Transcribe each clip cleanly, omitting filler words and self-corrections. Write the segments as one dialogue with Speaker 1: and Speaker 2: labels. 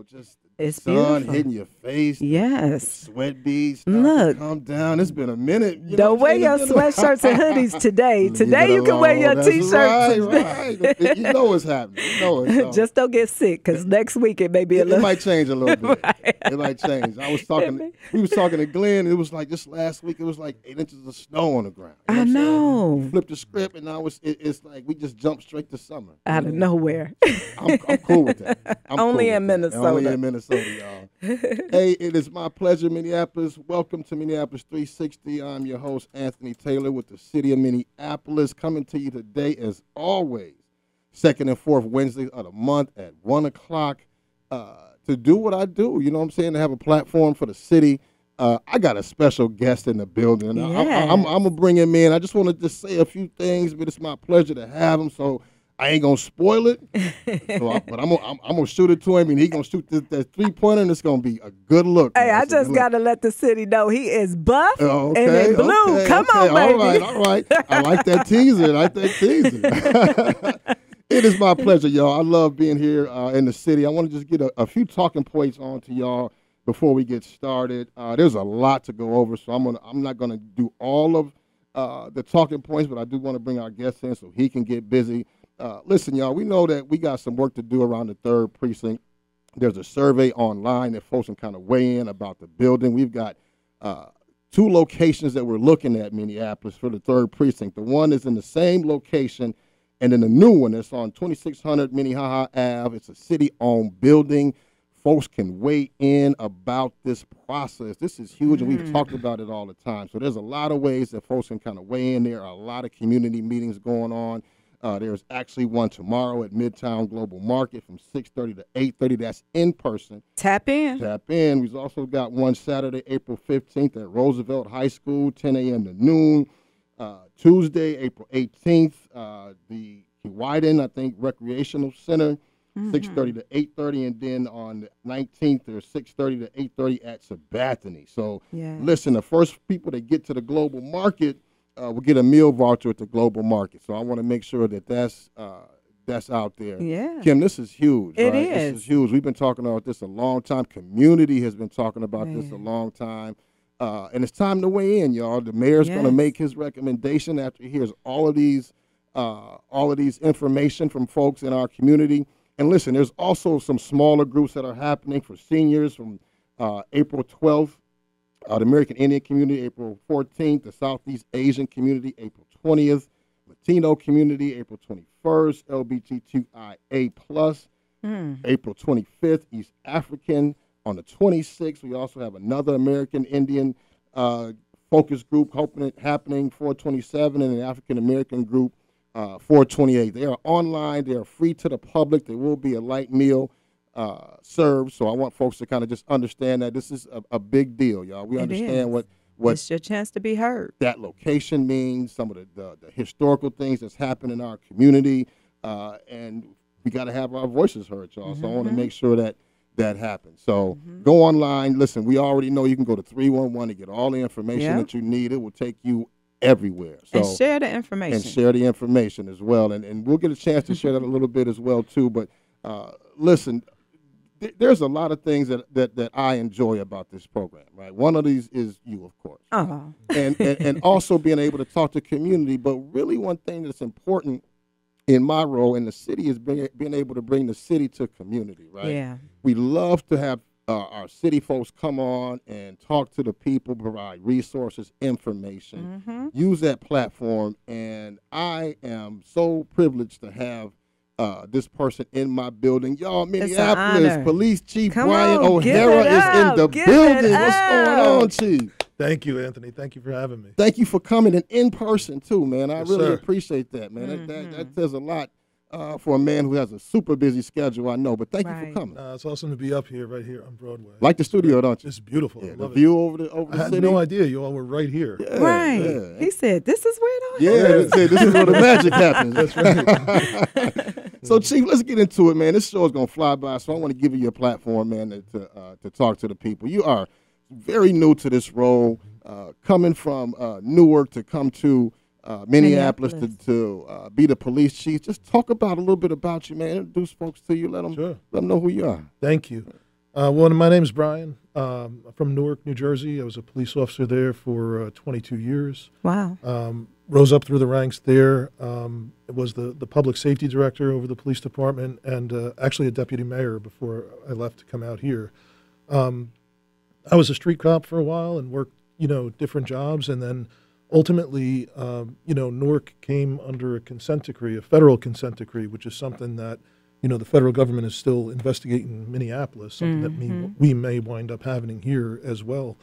Speaker 1: just the
Speaker 2: It's
Speaker 1: sun
Speaker 2: beautiful.
Speaker 1: hitting your face, the
Speaker 2: Yes.
Speaker 1: sweat beads starting to
Speaker 2: Look,
Speaker 1: come down. It's been a minute. You know
Speaker 2: don't
Speaker 1: what
Speaker 2: wear
Speaker 1: I'm saying?
Speaker 2: your
Speaker 1: It's been
Speaker 2: sweatshirts and hoodies today.
Speaker 1: Leave it
Speaker 2: Today you can wear
Speaker 1: alone.
Speaker 2: your
Speaker 1: That's
Speaker 2: t-shirts.
Speaker 1: right, right. You know what's happening. You know it. So
Speaker 2: Just don't get sick, because next week it may be a
Speaker 1: it
Speaker 2: little.
Speaker 1: might change a little bit.
Speaker 2: Right.
Speaker 1: It might change. We was talking to Glenn. It was like this last week. It was like 8 inches of snow on the ground. You
Speaker 2: I
Speaker 1: what I'm saying?
Speaker 2: know.
Speaker 1: Flip the script, and now it's like we just jumped straight to summer.
Speaker 2: Out of nowhere.
Speaker 1: I'm cool with that. I'm
Speaker 2: Only
Speaker 1: cool
Speaker 2: in
Speaker 1: with that.
Speaker 2: Minnesota.
Speaker 1: Only in Minnesota, y'all. Hey, it is my pleasure, Minneapolis. Welcome to Minneapolis 360. I'm your host, Anthony Taylor, with the city of Minneapolis, coming to you today, as always, second and fourth Wednesdays of the month at 1 o'clock, to do what I do. You know what I'm saying? To have a platform for the city. I got a special guest in the building.
Speaker 2: Yes.
Speaker 1: I'm going to bring him in. I just want to just say a few things, but it's my pleasure to have him. So I ain't gonna spoil it, but I'm gonna shoot it to him, and he gonna shoot that 3-pointer, and it's gonna be a good look.
Speaker 2: Hey,
Speaker 1: man.
Speaker 2: I
Speaker 1: It's a good
Speaker 2: just got to let the city know he is buff and
Speaker 1: Okay,
Speaker 2: in blue.
Speaker 1: okay,
Speaker 2: Come
Speaker 1: okay.
Speaker 2: on, baby.
Speaker 1: All right. I like that teaser. It is my pleasure, y'all. I love being here in the city. I want to just get a few talking points on to y'all before we get started. There's a lot to go over, so I'm not gonna do all of the talking points, but I do want to bring our guest in so he can get busy. Listen, y'all, we know that we got some work to do around the 3rd precinct. There's a survey online that folks can kind of weigh in about the building. We've got 2 locations that we're looking at, Minneapolis, for the 3rd precinct. The one is in the same location, and then the new one that's on 2600 Minnehaha Ave. It's a city-owned building. Folks can weigh in about this process. This is huge, and we've talked about it all the time. So there's a lot of ways that folks can kind of weigh in. There are a lot of community meetings going on. There's actually one tomorrow at Midtown Global Market from 6:30 to 8:30. That's in person.
Speaker 2: Tap in.
Speaker 1: We've also got one Saturday, April 15th at Roosevelt High School, 10 a.m. to noon. Tuesday, April 18th, the Wyden, I think, Recreational Center, 6:30 to 8:30. And then on the 19th, there's 6:30 to 8:30 at Sabathany. So listen, the first people that get to the Global Market we'll get a meal voucher at the Global Market. So I want to make sure that that's out there.
Speaker 2: Yeah.
Speaker 1: Kim, this is huge.
Speaker 2: It
Speaker 1: right?
Speaker 2: is.
Speaker 1: This is huge. We've been talking about this a long time. Community has been talking about this a long time. And it's time to weigh in, y'all. The mayor's going to make his recommendation after he hears all of these information from folks in our community. And listen, there's also some smaller groups that are happening for seniors from April 12th. The American Indian community, April 14th. The Southeast Asian community, April 20th. Latino community, April 21st. LGBTQIA+, April 25th. East African on the 26th. We also have another American Indian focus group happening 427, and an African American group 428. They are online. They are free to the public. There will be a light meal served. So I want folks to kind of just understand that this is a big deal, y'all. We understand what
Speaker 2: it's your chance to be heard.
Speaker 1: That location means, some of the historical things that's happened in our community, and we got to have our voices heard, y'all. So I want to make sure that happens. So go online. Listen, we already know you can go to 311 to get all the information that you need. It will take you everywhere. So
Speaker 2: and share the information.
Speaker 1: And share the information as well. And we'll get a chance to share that a little bit as well, too. But listen, there's a lot of things that I enjoy about this program, right? One of these is you, of course. And also being able to talk to community. But really one thing that's important in my role in the city is being able to bring the city to community, right?
Speaker 2: Yeah.
Speaker 1: We love to have our city folks come on and talk to the people, provide resources, information, use that platform. And I am so privileged to have this person in my building. Y'all, Minneapolis Police Chief Brian O'Hara is in the building. What's going on, Chief?
Speaker 3: Thank you, Anthony. Thank you for having me.
Speaker 1: Thank you for coming in person, too, man. I
Speaker 3: Yes,
Speaker 1: really
Speaker 3: sir.
Speaker 1: appreciate that, man. That says a lot for a man who has a super busy schedule, I know. But thank you for coming.
Speaker 3: It's awesome to be up here, right here on Broadway.
Speaker 1: Like the studio, don't you?
Speaker 3: It's beautiful.
Speaker 1: Yeah,
Speaker 3: I
Speaker 1: the
Speaker 3: love
Speaker 1: view over the
Speaker 3: I had
Speaker 1: city.
Speaker 3: no idea you all were right here.
Speaker 1: Yeah,
Speaker 2: Right.
Speaker 1: yeah.
Speaker 2: He said, this is where it all
Speaker 1: Yeah, this is where the magic happens.
Speaker 3: That's right.
Speaker 1: So, Chief, let's get into it, man. This show is going to fly by, so I want to give you your platform, man, to talk to the people. You are very new to this role, coming from Newark to come to Minneapolis to be the police chief. Just talk about a little bit about you, man. Introduce folks to you. Let them know who you are.
Speaker 3: Thank you. Well, my name is Brian. I'm from Newark, New Jersey. I was a police officer there for 22 years.
Speaker 2: Wow.
Speaker 3: Rose up through the ranks there. Was the public safety director over the police department and actually a deputy mayor before I left to come out here. I was a street cop for a while and worked, different jobs. And then ultimately, Newark came under a consent decree, a federal consent decree, which is something that, the federal government is still investigating in Minneapolis, something that we may wind up having here as well.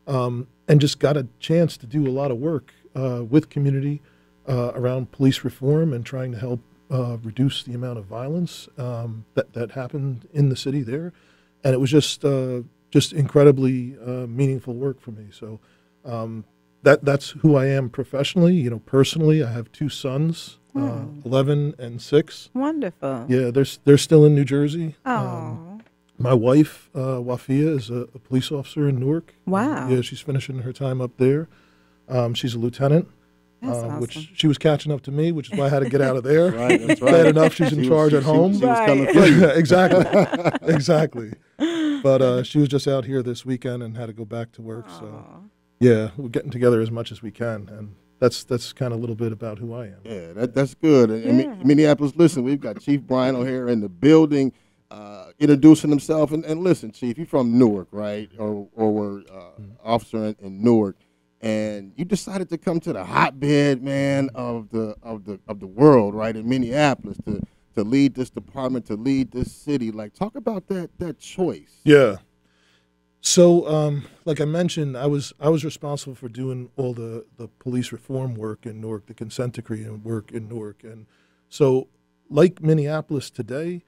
Speaker 3: And just got a chance to do a lot of work with community around police reform and trying to help reduce the amount of violence that happened in the city there. And it was just incredibly meaningful work for me. So that's who I am professionally. Personally, I have two sons, 11 and 6.
Speaker 2: Wonderful.
Speaker 3: Yeah, they're still in New Jersey.
Speaker 2: Oh.
Speaker 3: My wife, Wafia, is a police officer in Newark.
Speaker 2: Wow.
Speaker 3: Yeah, she's finishing her time up there. She's a lieutenant.
Speaker 2: That's awesome.
Speaker 3: Which she was catching up to me, which is why I had to get out of there.
Speaker 1: Right, that's right.
Speaker 3: Bad enough she's in charge at home.
Speaker 1: She was coming
Speaker 2: Right.
Speaker 1: for you.
Speaker 3: Exactly. But she was just out here this weekend and had to go back to work. So, yeah, we're getting together as much as we can, and that's kind of a little bit about who I am.
Speaker 1: Yeah, that's good. And Minneapolis, listen, we've got Chief Brian O'Hare in the building, introducing himself. And listen, Chief, you're from Newark, right? Or were officer in Newark. And you decided to come to the hotbed, man, of the world, right, in Minneapolis to lead this department, to lead this city. Like, talk about that choice.
Speaker 3: Yeah. So, like I mentioned, I was responsible for doing all the police reform work in Newark, the consent decree and work in Newark, and so like Minneapolis today,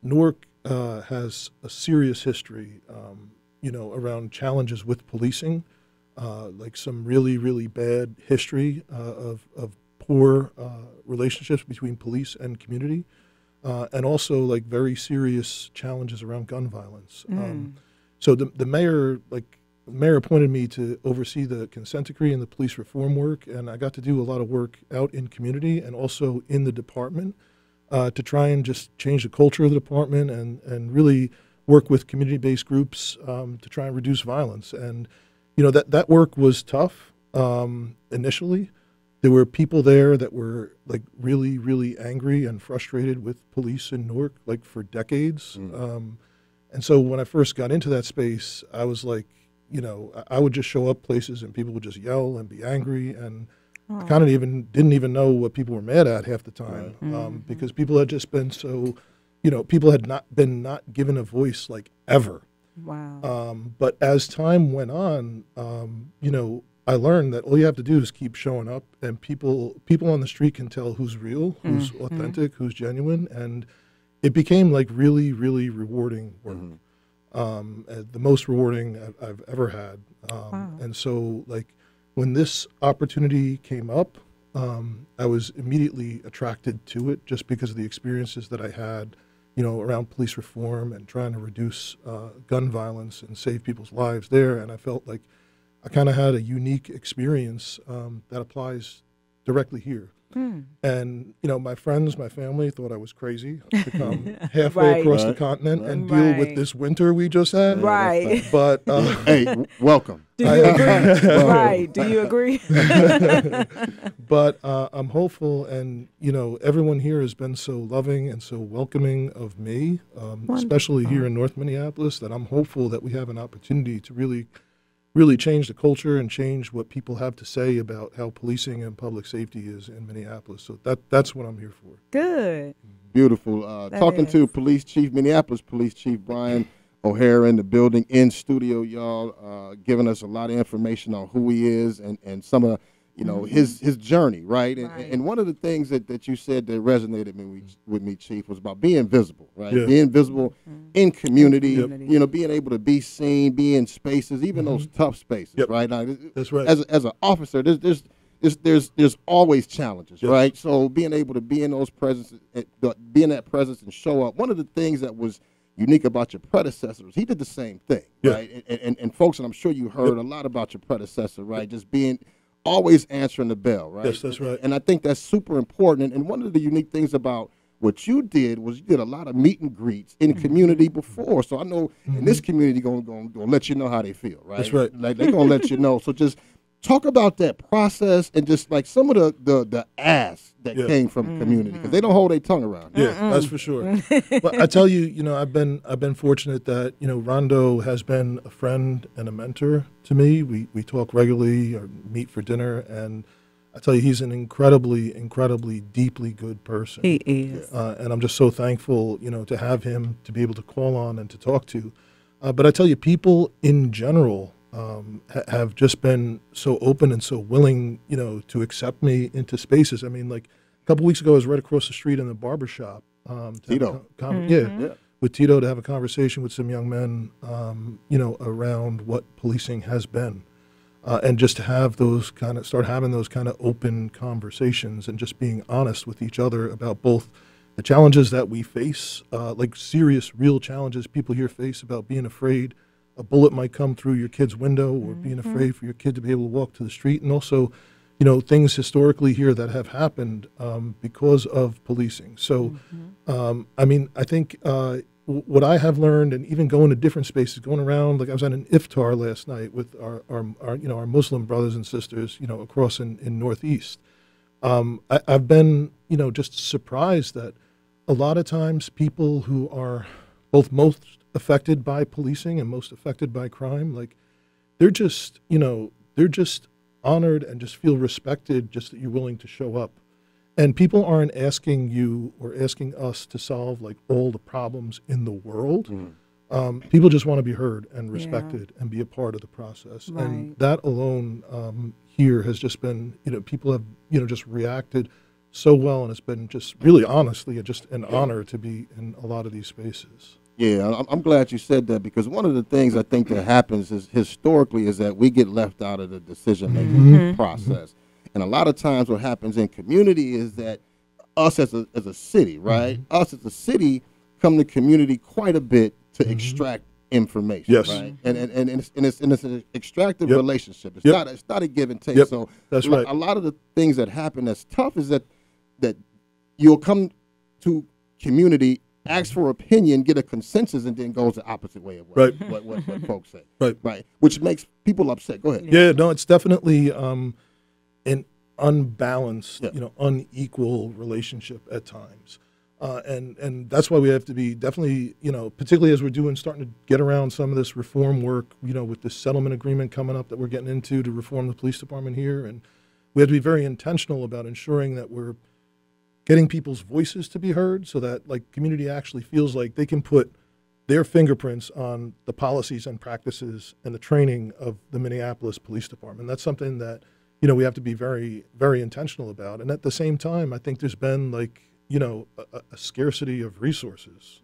Speaker 3: Newark has a serious history, around challenges with policing. Like some really, really bad history of poor relationships between police and community, and also like very serious challenges around gun violence. So the mayor appointed me to oversee the consent decree and the police reform work, and I got to do a lot of work out in community and also in the department to try and just change the culture of the department and really work with community-based groups to try and reduce violence. And that work was tough initially. There were people there that were like really, really angry and frustrated with police in Newark, like for decades. And so when I first got into that space, I was like, I would just show up places and people would just yell and be angry, and I kind of didn't even know what people were mad at half the time, because people had just been so, people had not given a voice like ever.
Speaker 2: Wow.
Speaker 3: But as time went on, I learned that all you have to do is keep showing up, and people on the street can tell who's real, who's authentic, who's genuine, and it became like really, really rewarding work. The most rewarding I've ever had. And so like when this opportunity came up, I was immediately attracted to it just because of the experiences that I had, around police reform and trying to reduce gun violence and save people's lives there. And I felt like I kind of had a unique experience that applies directly here. And, my friends, my family thought I was crazy to come halfway across the continent and deal with this winter we just had.
Speaker 2: Right.
Speaker 3: But
Speaker 1: hey, welcome.
Speaker 2: Do you agree? Right. Do you agree?
Speaker 3: But I'm hopeful, and, everyone here has been so loving and so welcoming of me, especially here in North Minneapolis, that I'm hopeful that we have an opportunity to really change the culture and change what people have to say about how policing and public safety is in Minneapolis. So that's what I'm here for.
Speaker 2: Good.
Speaker 1: Beautiful. Talking to Minneapolis Police Chief Brian O'Hare in the building, in studio, y'all, giving us a lot of information on who he is and some of his journey, right? And one of the things that you said that resonated with me, Chief, was about being visible, right? Yeah. Being visible in community, being able to be seen, be in spaces, even those tough spaces, right? Now,
Speaker 3: that's right.
Speaker 1: As an officer, there's always challenges, right? So being able to be in those presence, be in that presence and show up. One of the things that was unique about your predecessors, he did the same thing, right? And folks, and I'm sure you heard a lot about your predecessor, right? Just being always answering the bell, right?
Speaker 3: Yes, that's right.
Speaker 1: And I think that's super important. And one of the unique things about what you did was you did a lot of meet and greets in community before. So I know in this community gonna let you know how they feel, right?
Speaker 3: That's right.
Speaker 1: Like they're gonna let you know. So just talk about that process and just like some of the ask that came from community, because they don't hold their tongue around.
Speaker 3: Yeah, that's for sure. But I tell you, I've been fortunate that Rondo has been a friend and a mentor to me. We talk regularly or meet for dinner, and I tell you, he's an incredibly, deeply good person.
Speaker 2: He is.
Speaker 3: And I'm just so thankful, to have him to be able to call on and to talk to. But I tell you, people in general have just been so open and so willing, to accept me into spaces. I mean, like a couple weeks ago, I was right across the street in the barber shop.
Speaker 1: Tito.
Speaker 3: With Tito, to have a conversation with some young men, around what policing has been. And just to have start having those kind of open conversations and just being honest with each other about both the challenges that we face, like serious, real challenges people here face about being afraid a bullet might come through your kid's window, or being afraid for your kid to be able to walk to the street, and also, things historically here that have happened because of policing. So, I mean, I think what I have learned, and even going to different spaces, going around, like I was at an iftar last night with our Muslim brothers and sisters, across in Northeast. I've been, just surprised that a lot of times people who are both most affected by policing and most affected by crime, like they're just honored and just feel respected just that you're willing to show up. And people aren't asking you or asking us to solve like all the problems in the world. People just want to be heard and respected and be a part of the process.
Speaker 2: Right.
Speaker 3: And that alone here has just been, people have, just reacted so well. And it's been just really honestly just an honor to be in a lot of these spaces.
Speaker 1: Yeah, I'm glad you said that, because one of the things I think that happens is historically is that we get left out of the decision-making process. And a lot of times what happens in community is that us as a city, right? Us as a city come to community quite a bit to extract information, right? And it's an extractive relationship. It's not a give and take. So
Speaker 3: that's right.
Speaker 1: A lot of the things that happen that's tough is that you'll come to community, ask for opinion, get a consensus, and then goes the opposite way of what folks say. Right. Which makes people upset. Go ahead.
Speaker 3: Yeah, no, it's definitely an unbalanced, unequal relationship at times. And that's why we have to be definitely, particularly as we're starting to get around some of this reform work, with this settlement agreement coming up that we're getting into to reform the police department here. And we have to be very intentional about ensuring that we're getting people's voices to be heard, so that like community actually feels like they can put their fingerprints on the policies and practices and the training of the Minneapolis Police Department. That's something that, we have to be very, very intentional about. And at the same time, I think there's been like, a scarcity of resources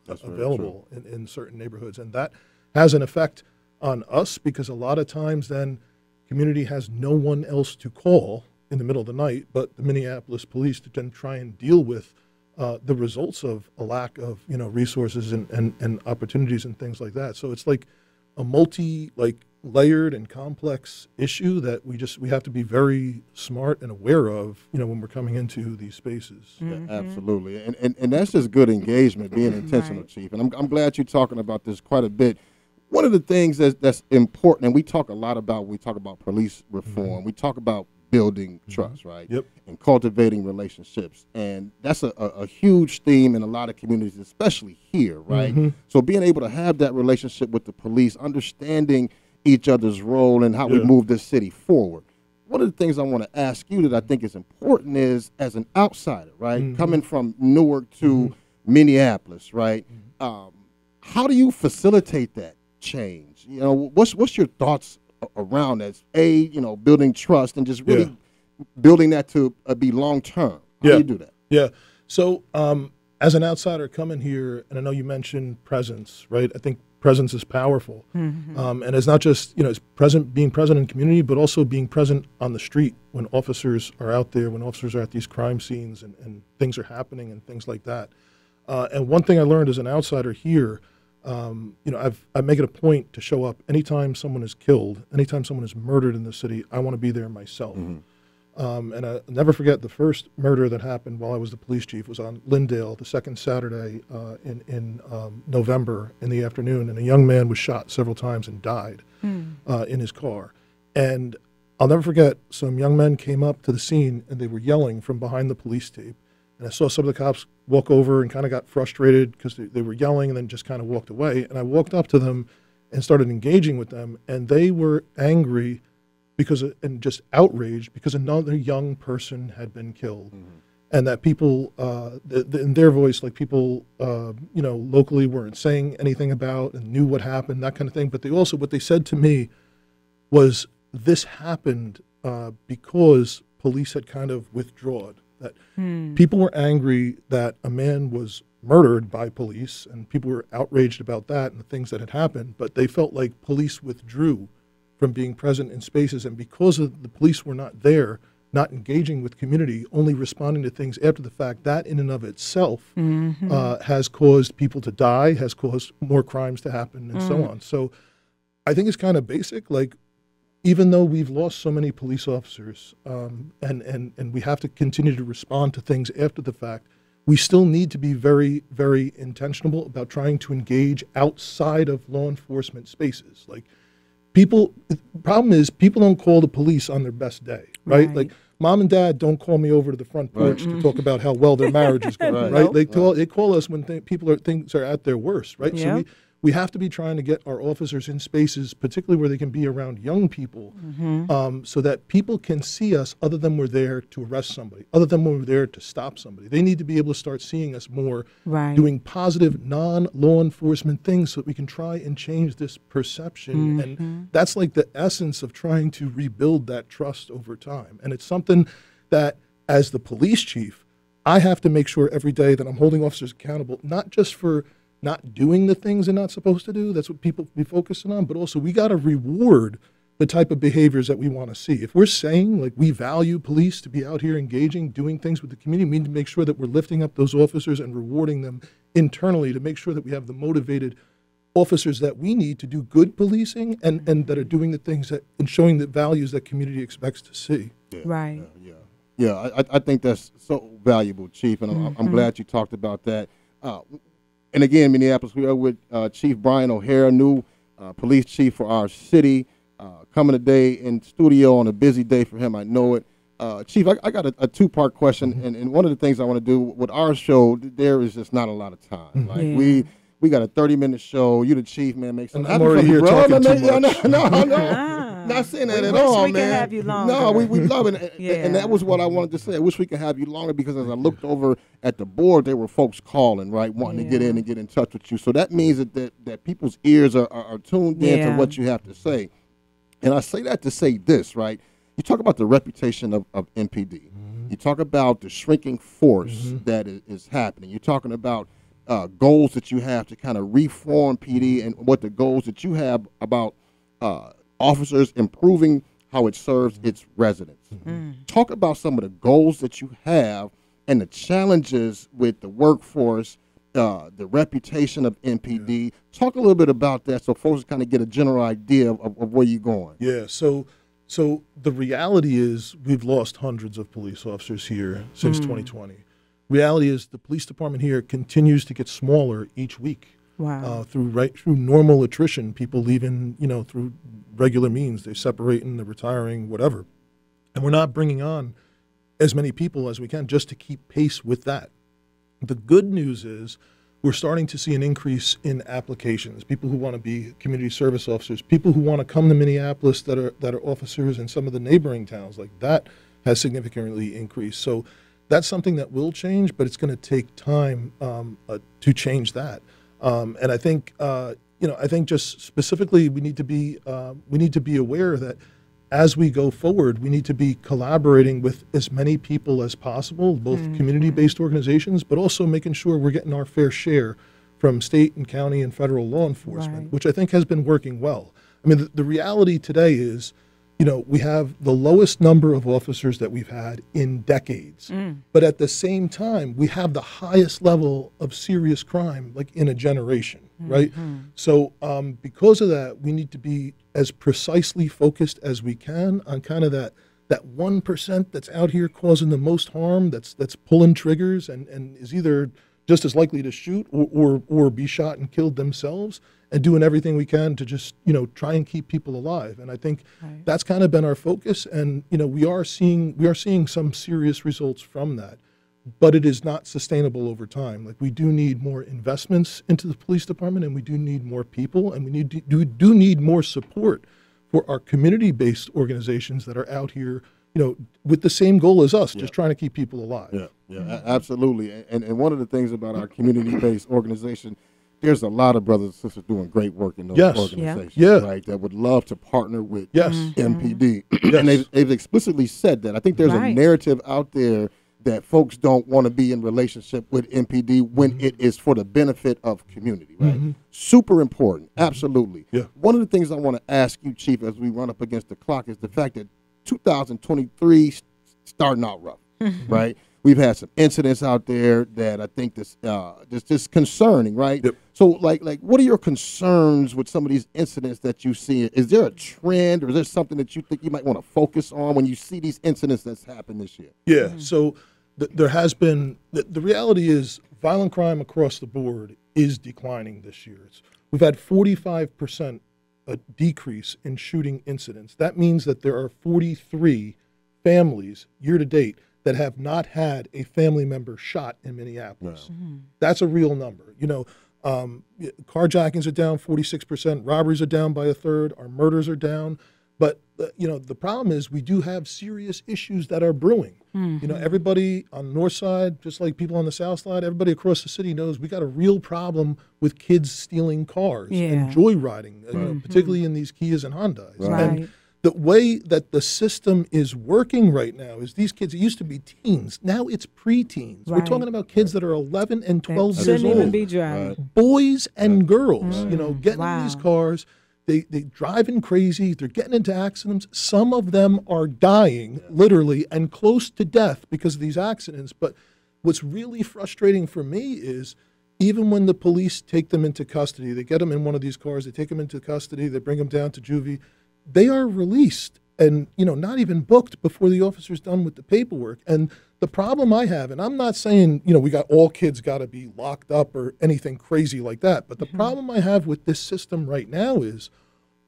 Speaker 3: available in certain neighborhoods. And that has an effect on us, because a lot of times then community has no one else to call in the middle of the night but the Minneapolis police to then try and deal with the results of a lack of resources and opportunities and things like that. So it's like a layered and complex issue that we have to be very smart and aware of when we're coming into these spaces.
Speaker 1: Yeah, absolutely. And that's just good engagement, being intentional, Chief. And I'm glad you're talking about this quite a bit. One of the things that's important, and we talk a lot about when we talk about police reform, we talk about building trust, right?
Speaker 3: Yep.
Speaker 1: And cultivating relationships. And that's a huge theme in a lot of communities, especially here, right? So being able to have that relationship with the police, understanding each other's role and how we move this city forward. One of the things I want to ask you that I think is important is, as an outsider, right, coming from Newark to Minneapolis, right, how do you facilitate that change? What's your thoughts around that? Building trust and just really building that to be long term. How do you do that?
Speaker 3: Yeah. So as an outsider coming here, and I know you mentioned presence, right? I think presence is powerful, and it's not just it's being present in community, but also being present on the street when officers are out there, when officers are at these crime scenes and things are happening and things like that. And one thing I learned as an outsider here, I make it a point to show up anytime someone is killed, anytime someone is murdered in the city. I want to be there myself. And I'll never forget the first murder that happened while I was the police chief was on Lyndale, the second Saturday in November in the afternoon, and a young man was shot several times and died in his car. And I'll never forget, some young men came up to the scene and they were yelling from behind the police tape. And I saw some of the cops walk over and kind of got frustrated because they were yelling and then just kind of walked away. And I walked up to them and started engaging with them, and they were angry and just outraged because another young person had been killed, and that people, in their voice, like people, locally weren't saying anything about and knew what happened, that kind of thing. But what they said to me was, this happened because police had kind of withdrawn. That people were angry that a man was murdered by police, and people were outraged about that and the things that had happened. But they felt like police withdrew from being present in spaces, and because of the police were not there, not engaging with community, only responding to things after the fact, that in and of itself has caused people to die, has caused more crimes to happen, and so on. So I think it's kind of basic. Like, even though we've lost so many police officers, and we have to continue to respond to things after the fact, we still need to be very, very intentional about trying to engage outside of law enforcement spaces. Like, the problem is people don't call the police on their best day, right? Like, mom and dad don't call me over to the front porch to talk about how well their marriage is going, right? They call us when things are at their worst, right? So we have to be trying to get our officers in spaces, particularly where they can be around young people, so that people can see us other than we're there to arrest somebody, other than we're there to stop somebody. They need to be able to start seeing us more doing positive, non-law enforcement things so that we can try and change this perception. And that's like the essence of trying to rebuild that trust over time. And it's something that, as the police chief, I have to make sure every day that I'm holding officers accountable, not just for not doing the things they're not supposed to do. That's what people be focusing on. But also, we got to reward the type of behaviors that we want to see. If we're saying, like, we value police to be out here engaging, doing things with the community, we need to make sure that we're lifting up those officers and rewarding them internally to make sure that we have the motivated officers that we need to do good policing and that are doing the things that and showing the values that community expects to see.
Speaker 1: I think that's so valuable, Chief, and I'm glad you talked about that. And again, Minneapolis, we are with Chief Brian O'Hara, new police chief for our city, coming today in studio on a busy day for him. I know it. Chief, I got a two-part question, and one of the things I want to do with our show, there is just not a lot of time. Like we got a 30-minute show. You the chief, man. Make some.
Speaker 3: I'm already here talking too much.
Speaker 1: No. Not saying that at all, man.
Speaker 2: We can have you longer.
Speaker 1: No, we love it. And that was what I wanted to say. I wish we could have you longer because as I looked over at the board, there were folks calling, right, wanting to get in and get in touch with you. So that means that people's ears are tuned in to what you have to say. And I say that to say this, right? You talk about the reputation of MPD. You talk about the shrinking force that is happening. You're talking about goals that you have to kind of reform PD and what the goals that you have about officers improving how it serves its residents. Talk about some of the goals that you have and the challenges with the workforce, the reputation of MPD. Talk a little bit about that so folks kind of get a general idea of where you're going.
Speaker 3: Yeah, so the reality is we've lost hundreds of police officers here since 2020. Reality is the police department here continues to get smaller each week.
Speaker 2: Wow.
Speaker 3: Through normal attrition, people leaving, through regular means. They're separating, they're retiring, whatever. And we're not bringing on as many people as we can just to keep pace with that. The good news is we're starting to see an increase in applications, people who want to be community service officers, people who want to come to Minneapolis that are officers in some of the neighboring towns. Like, that has significantly increased. So that's something that will change, but it's going to take time to change that. And I think, I think just specifically we need to be aware that as we go forward, we need to be collaborating with as many people as possible, both community-based organizations, but also making sure we're getting our fair share from state and county and federal law enforcement, which I think has been working well. I mean, the reality today is we have the lowest number of officers that we've had in decades. But at the same time, we have the highest level of serious crime, like in a generation, right? So because of that, we need to be as precisely focused as we can on kind of that 1% that's out here causing the most harm, that's pulling triggers and is either just as likely to shoot or be shot and killed themselves, and doing everything we can to just, try and keep people alive. And I think that's kind of been our focus. And, we are seeing some serious results from that, but it is not sustainable over time. Like, we do need more investments into the police department, and we do need more people, and we do need more support for our community-based organizations that are out here, with the same goal as us, just trying to keep people alive.
Speaker 1: Yeah, absolutely. And one of the things about our community-based organization, there's a lot of brothers and sisters doing great work in those organizations, right, that would love to partner with MPD. And they've explicitly said that. I think there's a narrative out there that folks don't want to be in relationship with MPD when it is for the benefit of community, right? Super important, absolutely. One of the things I want to ask you, Chief, as we run up against the clock is the fact that 2023 starting out rough, right? We've had some incidents out there that I think this just concerning, right? So, like, what are your concerns with some of these incidents that you see? Is there a trend, or is there something that you think you might want to focus on when you see these incidents that's happened this year?
Speaker 3: Yeah. So there has been the reality is violent crime across the board is declining this year. We've had 45% a decrease in shooting incidents. That means that there are 43 families year to date that have not had a family member shot in Minneapolis. That's a real number. Carjackings are down 46%, robberies are down by a third, our murders are down. But the problem is we do have serious issues that are brewing. Everybody on the north side, just like people on the south side, everybody across the city knows we got a real problem with kids stealing cars and joyriding, particularly in these Kias and Hondas. And the way that the system is working right now is these kids, it used to be teens, now it's preteens. We're talking about kids that are 11 and 12 years old.
Speaker 2: Shouldn't even be driving.
Speaker 3: Boys and girls, getting in these cars. They driving crazy. They're getting into accidents. Some of them are dying, literally, and close to death because of these accidents. But what's really frustrating for me is even when the police take them into custody, they get them in one of these cars, they take them into custody, they bring them down to juvie, they are released and, not even booked before the officer's done with the paperwork. And the problem I have, and I'm not saying, we got all kids got to be locked up or anything crazy like that, but the problem I have with this system right now is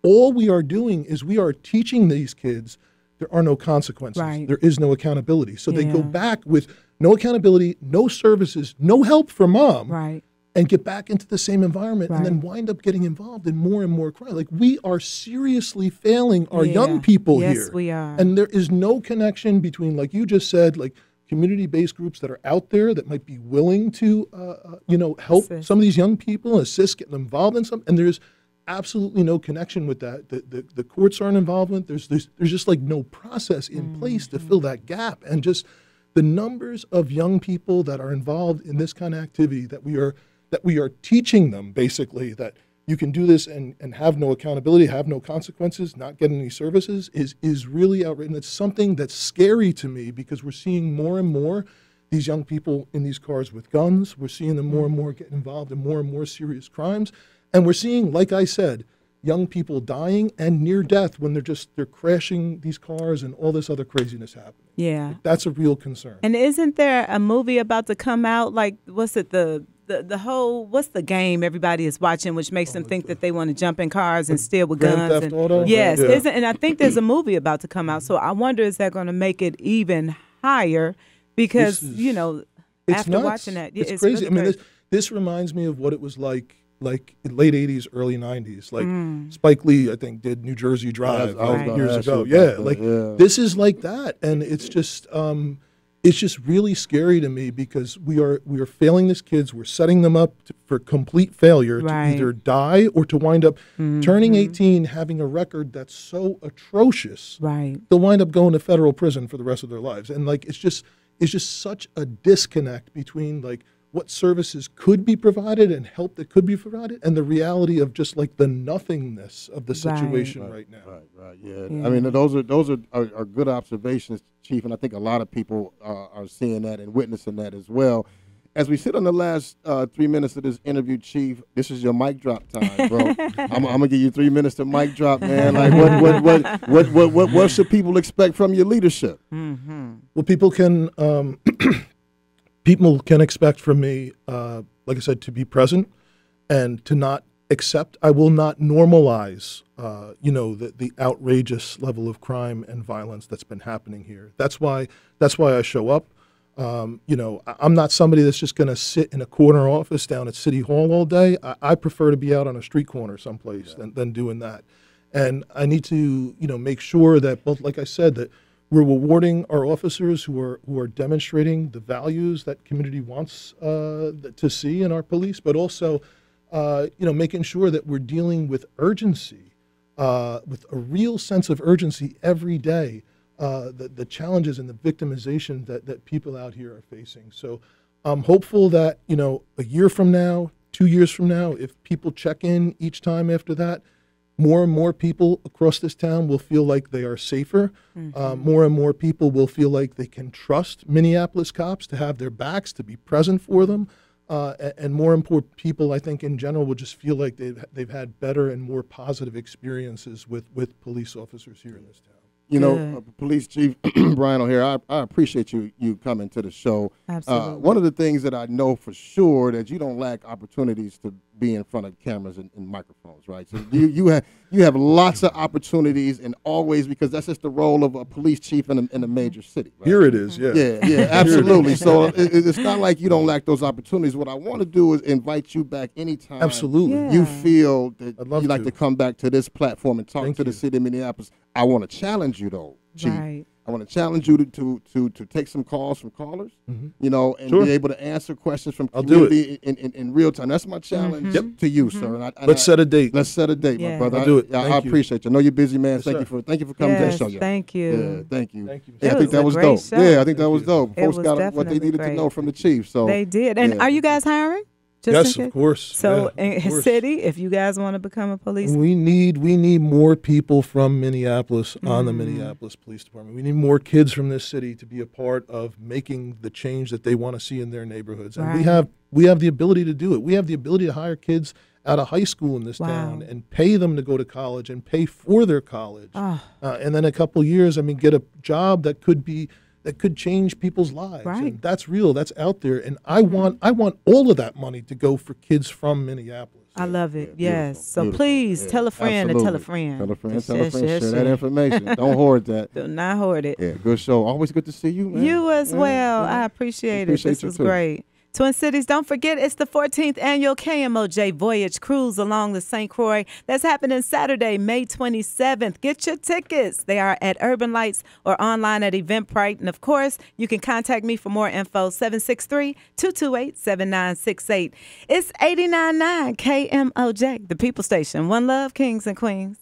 Speaker 3: all we are doing is we are teaching these kids there are no consequences. There is no accountability. So they go back with no accountability, no services, no help for mom. And get back into the same environment and then wind up getting involved in more and more crime. Like, we are seriously failing our young people here.
Speaker 2: Yes, we are.
Speaker 3: And there is no connection between, like you just said, like community-based groups that are out there that might be willing to, help some of these young people, assist, get them involved in something. And there's absolutely no connection with that. The courts aren't involved. There's just like no process in place to fill that gap. And just the numbers of young people that are involved in this kind of activity that we are teaching them, basically, that you can do this and have no accountability, have no consequences, not get any services, is really outrageous. And it's something that's scary to me because we're seeing more and more these young people in these cars with guns. We're seeing them more and more get involved in more and more serious crimes. And we're seeing, like I said, young people dying and near death when they're crashing these cars and all this other craziness happening.
Speaker 2: Yeah.
Speaker 3: That's a real concern.
Speaker 2: And isn't there a movie about to come out, like, what's it, the whole, what's the game everybody is watching, which makes them think that they want to jump in cars and steal with guns?
Speaker 3: Grand Theft Auto?
Speaker 2: Yes, and I think there's a movie about to come out. So I wonder, is that going to make it even higher? Because, after
Speaker 3: nuts.
Speaker 2: watching that,
Speaker 3: it's
Speaker 2: Really
Speaker 3: crazy. I mean,
Speaker 2: crazy.
Speaker 3: this reminds me of what it was like in late 80s, early 90s. Like Spike Lee, I think, did New Jersey Drive years ago. This is like that. And it's just really scary to me because we are failing these kids. We're setting them up for complete failure to either die or to wind up turning 18, having a record that's so atrocious. They'll wind up going to federal prison for the rest of their lives. And like it's just such a disconnect between like what services could be provided and help that could be provided, and the reality of just like the nothingness of the situation right now.
Speaker 1: Right. Yeah. I mean, those are good observations, Chief, and I think a lot of people are seeing that and witnessing that as well. As we sit on the last 3 minutes of this interview, Chief, this is your mic drop time, bro. I'm gonna give you 3 minutes to mic drop, man. Like, what should people expect from your leadership?
Speaker 3: Well, people can expect from me, like I said, to be present and to not accept. I will not normalize, the outrageous level of crime and violence that's been happening here. That's why I show up. I'm not somebody that's just going to sit in a corner office down at City Hall all day. I prefer to be out on a street corner someplace than doing that. And I need to, make sure that both, like I said, that we're rewarding our officers who are demonstrating the values that community wants to see in our police, but also, making sure that we're dealing with urgency, with a real sense of urgency every day. The challenges and the victimization that people out here are facing. So I'm hopeful that, a year from now, 2 years from now, if people check in each time after that, more and more people across this town will feel like they are safer. More and more people will feel like they can trust Minneapolis cops to have their backs, to be present for them. And more important people, I think, in general, will just feel like they've had better and more positive experiences with police officers here in this town.
Speaker 1: Police Chief Brian O'Hare, I appreciate you coming to the show.
Speaker 2: Absolutely.
Speaker 1: One of the things that I know for sure that you don't lack opportunities to be in front of cameras and microphones, right? So you have lots of opportunities, and always, because that's just the role of a police chief in a major city. Right?
Speaker 3: Here it is, yeah.
Speaker 1: Yeah, absolutely. So it's not like you don't lack those opportunities. What I want to do is invite you back anytime.
Speaker 3: Absolutely.
Speaker 1: You feel that
Speaker 3: I'd love
Speaker 1: you'd like to come back to this platform and talk to the city of Minneapolis. I want to challenge you, though, Chief.
Speaker 2: Right.
Speaker 1: I want to challenge you to take some calls from callers, and
Speaker 3: Sure.
Speaker 1: be able to answer questions from
Speaker 3: I'll do
Speaker 1: community in real time. That's my challenge to you, sir. And
Speaker 3: Let's set a date.
Speaker 1: Let's set a date, my brother.
Speaker 3: I'll do it.
Speaker 1: I
Speaker 3: Thank you.
Speaker 1: appreciate you. I know you're busy, man.
Speaker 3: Yes,
Speaker 1: thank
Speaker 3: sir.
Speaker 1: you for coming to the show.
Speaker 2: Thank you.
Speaker 1: Yeah, thank you.
Speaker 3: Thank you.
Speaker 1: Yeah, I
Speaker 2: It
Speaker 1: think that
Speaker 2: was
Speaker 1: was
Speaker 2: a
Speaker 1: dope.
Speaker 2: great show.
Speaker 1: Yeah, I think that was dope.
Speaker 2: It
Speaker 1: Folks
Speaker 2: was
Speaker 1: got what they
Speaker 2: definitely
Speaker 1: needed to
Speaker 2: great.
Speaker 1: know from the chief. So
Speaker 2: They did. And are you guys hiring? Just
Speaker 3: Yes,
Speaker 2: in
Speaker 3: of
Speaker 2: case?
Speaker 3: course.
Speaker 2: So
Speaker 3: Yeah,
Speaker 2: in
Speaker 3: of
Speaker 2: his
Speaker 3: course.
Speaker 2: city, if you guys want to become a police,
Speaker 3: We need more people from Minneapolis on the Minneapolis Police Department. We need more kids from this city to be a part of making the change that they want to see in their neighborhoods. And
Speaker 2: Right.
Speaker 3: we have the ability to do it. We have the ability to hire kids out of high school in this
Speaker 2: Wow.
Speaker 3: town and pay them to go to college and pay for their college.
Speaker 2: Oh.
Speaker 3: And then a couple years, get a job that could change people's lives.
Speaker 2: Right.
Speaker 3: And that's real. That's out there. And I want all of that money to go for kids from Minneapolis.
Speaker 2: I love it.
Speaker 1: Yeah,
Speaker 2: Yes. So
Speaker 1: beautiful.
Speaker 2: please
Speaker 1: Yeah,
Speaker 2: tell a friend and tell a
Speaker 1: absolutely.
Speaker 2: friend.
Speaker 1: Tell a friend,
Speaker 2: Yes,
Speaker 1: tell a
Speaker 2: yes,
Speaker 1: friend.
Speaker 2: yes,
Speaker 1: Share that
Speaker 2: yes.
Speaker 1: information. Don't hoard that.
Speaker 2: Do not hoard it.
Speaker 1: Yeah, good show. Always good to see you, man.
Speaker 2: You as
Speaker 1: Yeah,
Speaker 2: well.
Speaker 1: yeah.
Speaker 2: I appreciate it.
Speaker 1: Appreciate
Speaker 2: This
Speaker 1: you
Speaker 2: was
Speaker 1: too.
Speaker 2: great. Twin Cities, don't forget it's the 14th annual KMOJ Voyage Cruise along the St. Croix. That's happening Saturday, May 27th. Get your tickets. They are at Urban Lights or online at Eventbrite. And, of course, you can contact me for more info, 763-228-7968. It's 89.9 KMOJ, the People Station. One love, kings and queens.